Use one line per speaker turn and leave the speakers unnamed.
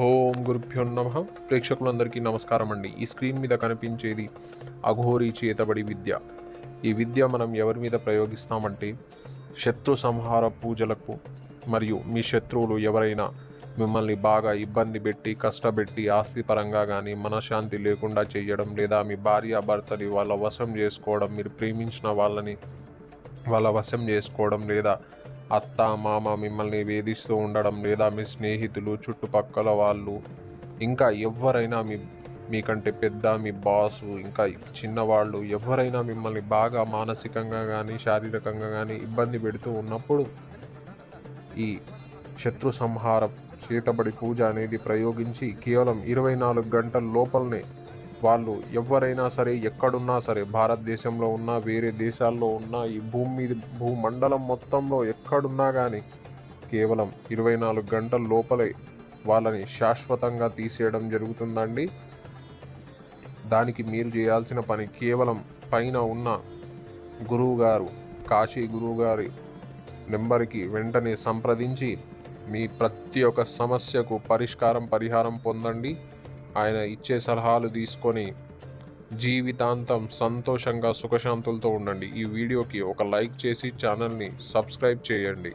ఓం గురుభ్యో నమః. ప్రేక్షకులందరికీ నమస్కారం అండి. ఈ స్క్రీన్ మీద కనిపించేది అఘోరీ చేతబడి విద్య. ఈ విద్య మనం ఎవరి మీద ప్రయోగిస్తామంటే శత్రు సంహార పూజలకు మరియు మీ శత్రువులు ఎవరైనా మిమ్మల్ని బాగా ఇబ్బంది పెట్టి కష్టపెట్టి ఆస్తిపరంగా కానీ మనశ్శాంతి లేకుండా చేయడం, లేదా మీ భార్య భర్తని వాళ్ళ వశం చేసుకోవడం, మీరు ప్రేమించిన వాళ్ళని వాళ్ళ వశం చేసుకోవడం, లేదా అత్త మామ మిమ్మల్ని వేధిస్తూ ఉండడం, లేదా మీ స్నేహితులు చుట్టుపక్కల వాళ్ళు, ఇంకా ఎవరైనా మీకంటే పెద్ద మీ బాసు, ఇంకా చిన్నవాళ్ళు ఎవరైనా మిమ్మల్ని బాగా మానసికంగా కానీ శారీరకంగా కానీ ఇబ్బంది పెడుతూ ఉన్నప్పుడు ఈ శత్రు సంహార చేతబడి పూజ అనేది ప్రయోగించి కేవలం 24 గంటల లోపలనే వాళ్ళు ఎవరైనా సరే ఎక్కడున్నా సరే, భారతదేశంలో ఉన్నా వేరే దేశాల్లో ఉన్నా ఈ భూమండలం మొత్తంలో ఎక్కడున్నా కానీ కేవలం 24 గంటల లోపలే వాళ్ళని శాశ్వతంగా తీసేయడం జరుగుతుందండి. దానికి మీరు చేయాల్సిన పని కేవలం పైన ఉన్న గురువుగారు, కాశీ గురువుగారి నెంబర్కి వెంటనే సంప్రదించి మీ ప్రతి ఒక్క సమస్యకు పరిహారం పొందండి. ఆయన ఇచ్చే సలహాలు తీసుకొని జీవితాంతం సంతోషంగా సుఖశాంతులతో ఉండండి. ఈ వీడియోకి ఒక లైక్ చేసి ఛానల్ని సబ్స్క్రైబ్ చేయండి.